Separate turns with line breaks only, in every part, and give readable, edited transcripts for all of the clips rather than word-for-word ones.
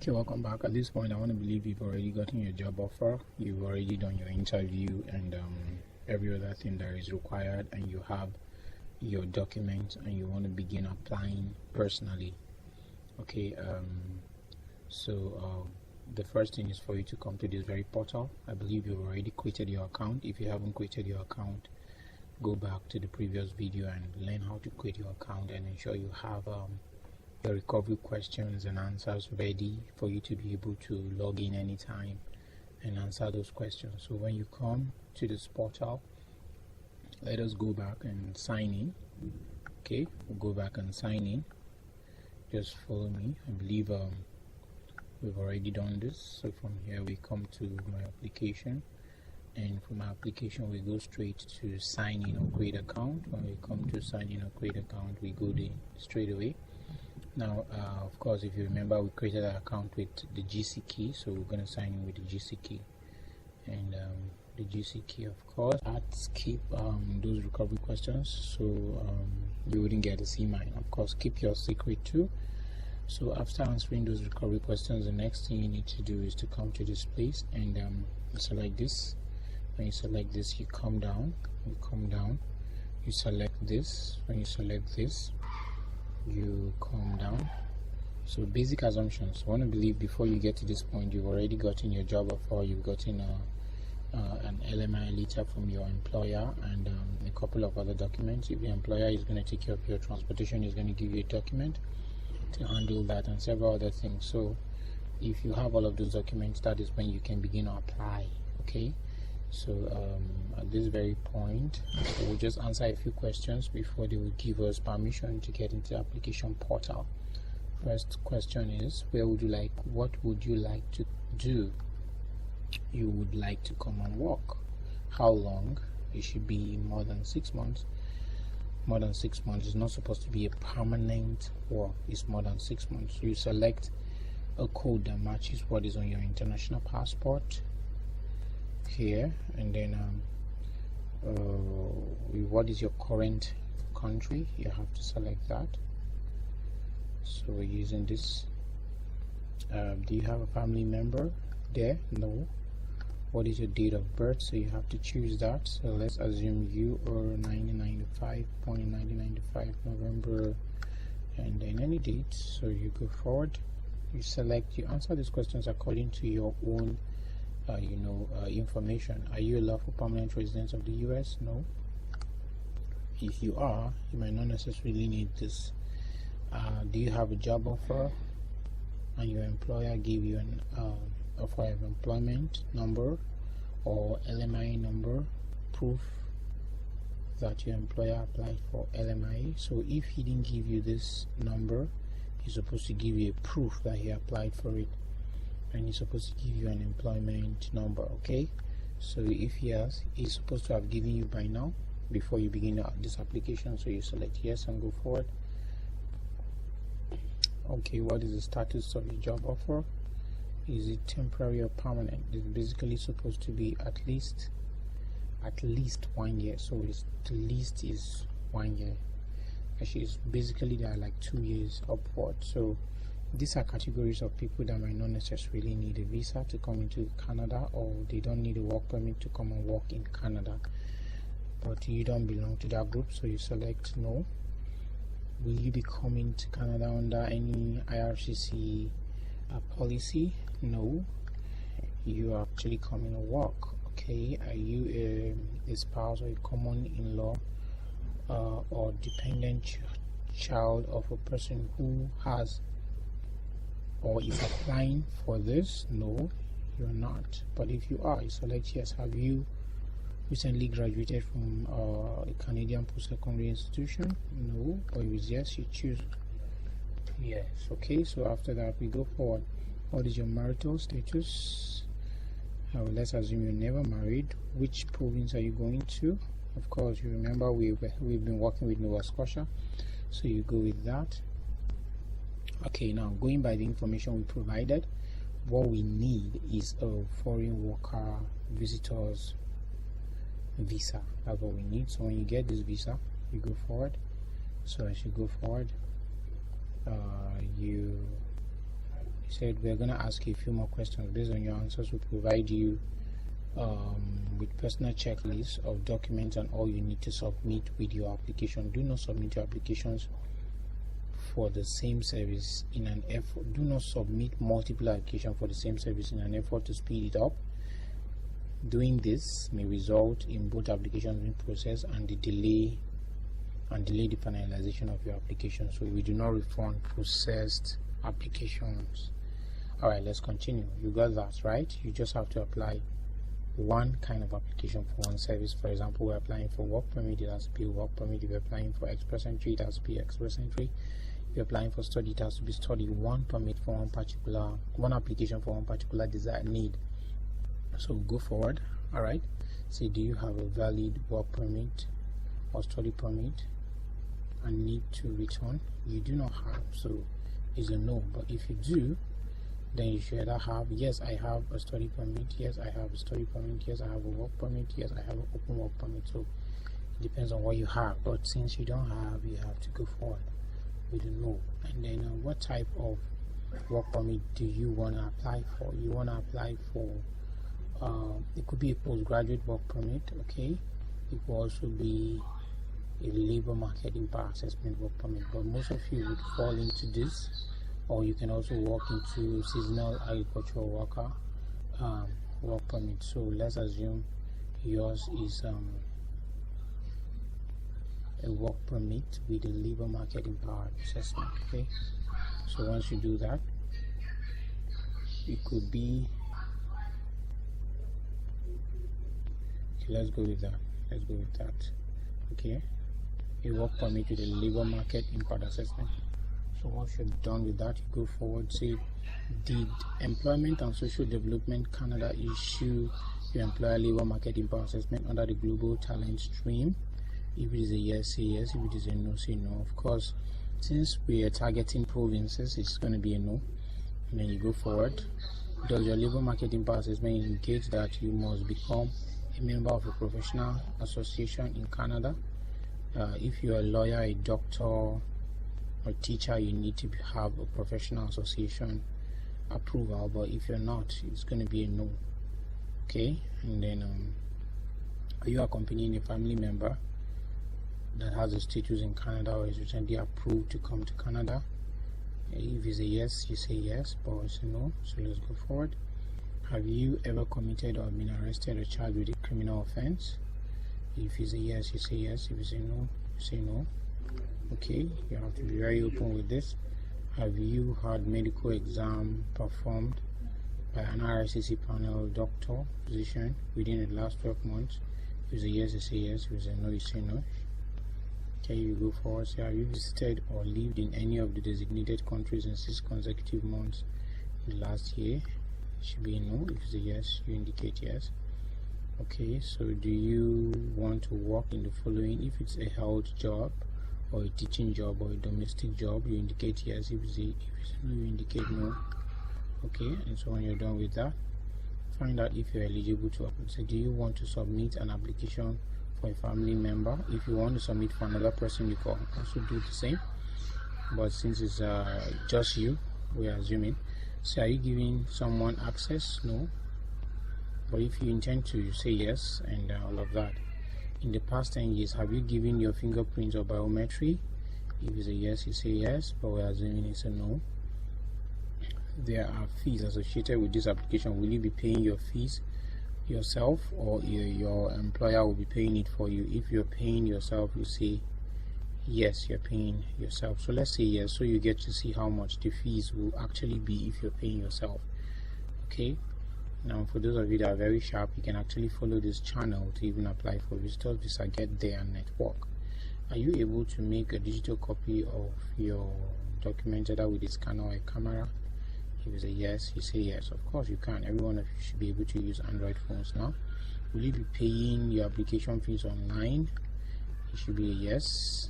Okay, welcome back. At this point, I want to believe you've already gotten your job offer, you've already done your interview, and every other thing that is required, and you have your documents, and you want to begin applying personally. Okay, so the first thing is for you to come to this very portal. I believe you've already created your account. If you haven't created your account, go back to the previous video and learn how to create your account, and ensure you have your recovery questions and answers ready for you to be able to log in anytime and answer those questions. So when you come to this portal, let us go back and sign in. Okay, we'll go back and sign in. Just follow me. I believe we've already done this. So from here we come to my application, and from my application we go straight to sign in or create account. When we come to sign in or create account, we go there straight away. Now, of course, if you remember, we created an account with the GC key, so we're going to sign in with the GC key. And the GC key, of course, let's keep those recovery questions, so you wouldn't get to see mine. Of course, keep your secret too. So after answering those recovery questions, the next thing you need to do is to come to this place and select this. When you select this, you come down, you select this. When you select this, you come down. So basic assumptions. I want to believe before you get to this point, you've already gotten your job offer, you've gotten an LMI letter from your employer, and a couple of other documents. If your employer is going to take care of your transportation, is going to give you a document to handle that, and several other things. So if you have all of those documents, that is when you can begin to apply. Okay, so at this very point, we'll just answer a few questions before they will give us permission to get into the application portal. First question is, what would you like to do? You would like to come and work. How long? It should be more than 6 months. More than 6 months is not supposed to be a permanent work. It's more than 6 months. So you select a code that matches what is on your international passport here, and then what is your current country? You have to select that. So we're using this. Do you have a family member there? No. What is your date of birth? So you have to choose that. So let's assume you are 1995, born in 1995 November, and then any date. So you go forward, you answer these questions according to your own information. Are you a lawful permanent resident of the US? No. If you are, you might not necessarily need this. Do you have a job offer and your employer gave you an offer of employment number or LMI number, proof that your employer applied for LMI? So if he didn't give you this number, he's supposed to give you a proof that he applied for it, and he's supposed to give you an employment number. Okay, so if he has, he's supposed to have given you by now before you begin this application. So you select yes and go forward. Okay, what is the status of your job offer? Is it temporary or permanent? It's basically supposed to be at least 1 year. So the least is 1 year. Actually, it's basically there are like 2 years upward. So these are categories of people that might not necessarily need a visa to come into Canada, or they don't need a work permit to come and work in Canada. But you don't belong to that group, so you select no. Will you be coming to Canada under any IRCC policy? No. You are actually coming to work. Okay. Are you a spouse or a common in-law or dependent child of a person who has or is applying for this? No, you're not. But if you are, you select yes. Have you recently graduated from a Canadian post-secondary institution? No. But if it's yes, you choose yes. Okay, so after that we go forward. What is your marital status? Let's assume you're never married. Which province are you going to? Of course, you remember we've been working with Nova Scotia, so you go with that. Okay, now going by the information we provided, what we need is a foreign worker visitors visa. That's what we need. So when you get this visa, you go forward. So as you go forward, you said we're going to ask you a few more questions. Based on your answers, we'll provide you with personal checklists of documents and all you need to submit with your application. Do not submit your applications for the same service in an effort. Do not submit multiple applications for the same service in an effort to speed it up. Doing this may result in both applications being processed and delay the finalization of your application. So we do not refund processed applications. Alright, let's continue. You got that right. You just have to apply one kind of application for one service. For example, we're applying for work permit, it has to be work permit. If you're applying for express entry, it has to be express entry. If you're applying for study, it has to be study. One permit for one application for one particular desired need. So go forward. Alright, say, do you have a valid work permit or study permit and need to return? You do not have, so it's a no. But if you do, then you should either have, yes, I have a study permit, yes, I have a study permit, yes, I have a work permit, yes, I have an open work permit. So it depends on what you have. But since you don't have, you have to go forward with a no. And then what type of work permit do you want to apply for? You want to apply for it could be a postgraduate work permit, okay? It could also be a labor market impact assessment work permit, but most of you would fall into this, or you can also walk into seasonal agricultural worker work permit. So let's assume yours is a work permit with a labor market impact assessment, okay? So once you do that, it could be, okay, let's go with that, okay? A work permit with a labor market impact assessment. So once you're done with that, you go forward. Say, did Employment and Social Development Canada issue your employer labor market impact assessment under the global talent stream? If it is a yes, say yes. If it is a no, say no. Of course, since we are targeting provinces, it's going to be a no. And then you go forward. Does your labor market impact assessment indicate that you must become a member of a professional association in Canada? If you're a lawyer, a doctor, or teacher, you need to have a professional association approval. But if you're not, it's going to be a no, okay? And then are you accompanying a family member that has a status in Canada or is recently approved to come to Canada? If it's a yes, you say yes, but it's a no. So let's go forward. Have you ever committed or been arrested or charged with a criminal offense? If it's a yes, you say yes. If it's a no, you say no. Okay, you have to be very open with this. Have you had medical exam performed by an RCC panel doctor physician within the last 12 months? If it's a yes, you say yes. If it's a no, you say no. Okay, you go forward. Say, have you visited or lived in any of the designated countries in 6 consecutive months in the last year? It should be a no. If it's a yes, you indicate yes. Okay, so do you want to work in the following? If it's a health job or a teaching job or a domestic job, you indicate yes. If it's no, you indicate no. Okay, and so when you're done with that, find out if you're eligible to apply. So do you want to submit an application for a family member? If you want to submit for another person, you can also do the same, but since it's just you, we are assuming. So are you giving someone access? No. But if you intend to, you say yes, and all of that. In the past 10 years, have you given your fingerprints or biometry? If it's a yes, you say yes, but we're assuming it's a no. There are fees associated with this application. Will you be paying your fees yourself, or your employer will be paying it for you? If you're paying yourself, you say yes, you're paying yourself. So let's say yes, so you get to see how much the fees will actually be if you're paying yourself. Okay, now for those of you that are very sharp, you can actually follow this channel to even apply for visitors visa, get there, and network. Are you able to make a digital copy of your document either with a scanner or a camera? If it's a yes, you say yes. Of course you can. Every one of you should be able to use Android phones now. Will you be paying your application fees online? It should be a yes.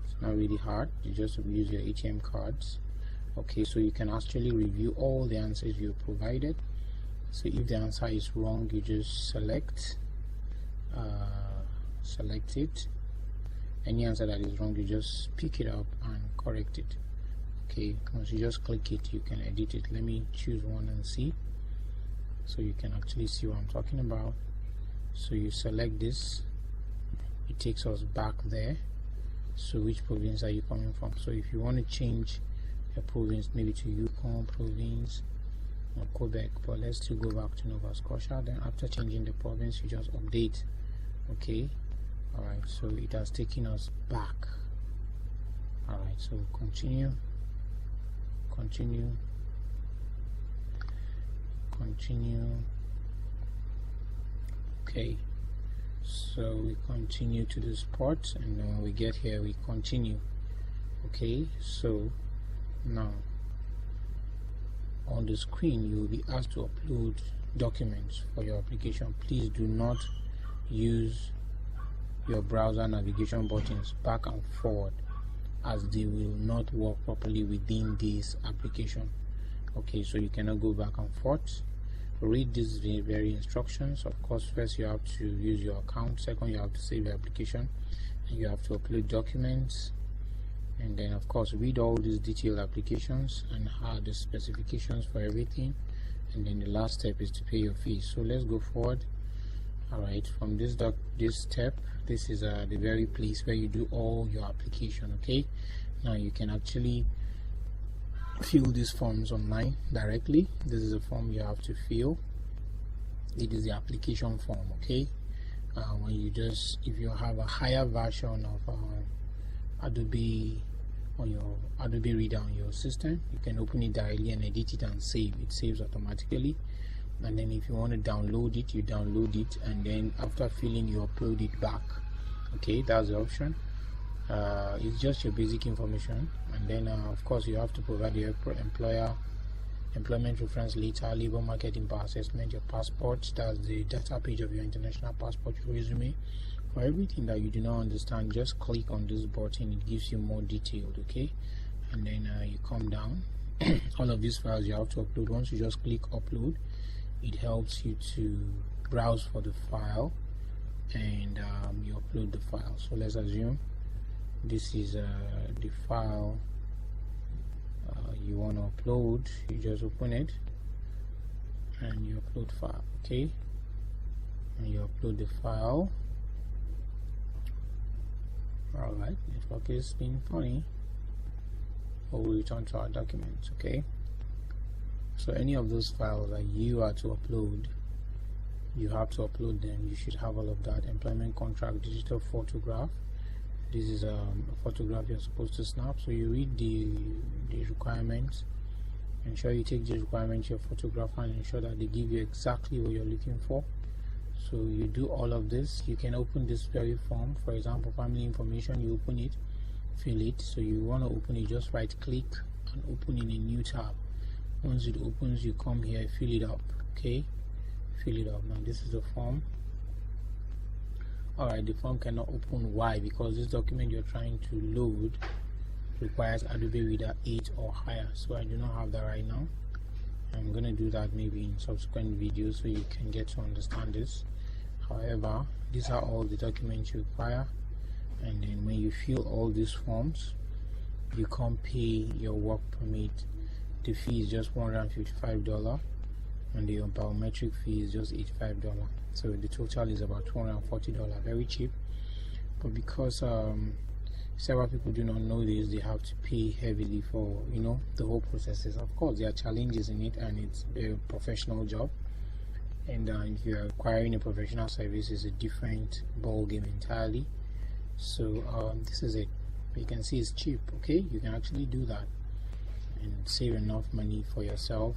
It's not really hard. You just use your ATM cards. Okay, so you can actually review all the answers you provided. So if the answer is wrong, you just select it. Any answer that is wrong, you just pick it up and correct it. Okay, once you just click it, you can edit it. Let me choose one and see, so you can actually see what I'm talking about. So you select this, it takes us back there. So which province are you coming from? So if you want to change your province, maybe to Yukon province or Quebec, but let's still go back to Nova Scotia. Then after changing the province, you just update. Okay, all right, so it has taken us back. All right, so continue, okay, so we continue to the spot, and then when we get here we continue. Okay, so now on the screen you will be asked to upload documents for your application. Please do not use your browser navigation buttons back and forward, as they will not work properly within this application. Okay, so you cannot go back and forth. Read these very instructions. Of course, first you have to use your account, second you have to save your application, and you have to upload documents, and then of course read all these detailed applications and have the specifications for everything, and then the last step is to pay your fees. So let's go forward. All right, from this step, this is the very place where you do all your application. Okay, now you can actually fill these forms online directly. This is a form you have to fill. It is the application form. Okay, when you just, if you have a higher version of Adobe on your Adobe Reader on your system, you can open it directly and edit it and save. It saves automatically. And then if you want to download it, you download it, and then after filling, you upload it back. Okay, that's the option. It's just your basic information, and then of course you have to provide your employment reference letter, labor market impact assessment, your passport, that's the data page of your international passport, your resume. For everything that you do not understand, just click on this button, it gives you more detailed. Okay, and then you come down. All of these files you have to upload. Once you just click upload, it helps you to browse for the file, and you upload the file. So let's assume this is the file you want to upload. You just open it and you upload file. Okay, and you upload the file. Alright, network is being funny, but we'll return to our documents. Okay, so any of those files that you are to upload, you have to upload them. You should have all of that. Employment contract, digital photograph. This is a photograph you're supposed to snap. So you read the requirements, ensure you take the requirements to your photographer, and ensure that they give you exactly what you're looking for. So you do all of this. You can open this very form. For example, family information, you open it, fill it. So you want to open it, just right click and open in a new tab. Once it opens, you come here, fill it up. Okay, fill it up. Now this is the form. Alright, the form cannot open. Why? Because this document you're trying to load requires Adobe Reader 8 or higher. So I do not have that right now. I'm gonna do that maybe in subsequent videos so you can get to understand this. However, these are all the documents you require, and then when you fill all these forms, you can pay your work permit. The fee is just $155, and the biometric fee is just $85. So the total is about $240. Very cheap, but because several people do not know this, they have to pay heavily for, you know, the whole processes. Of course there are challenges in it, and it's a professional job, and if you are acquiring a professional service, is a different ball game entirely. So this is it. You can see it's cheap. Okay, you can actually do that and save enough money for yourself.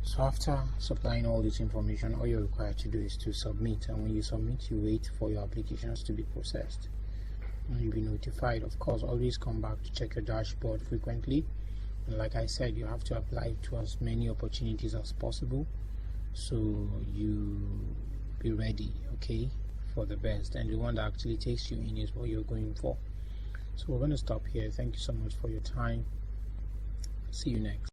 So after supplying all this information, all you're required to do is to submit, and when you submit, you wait for your applications to be processed, and you'll be notified. Of course, always come back to check your dashboard frequently, and like I said, you have to apply to as many opportunities as possible, so you be ready, okay, for the best, and the one that actually takes you in is what you're going for. So we're going to stop here. Thank you so much for your time. See you next.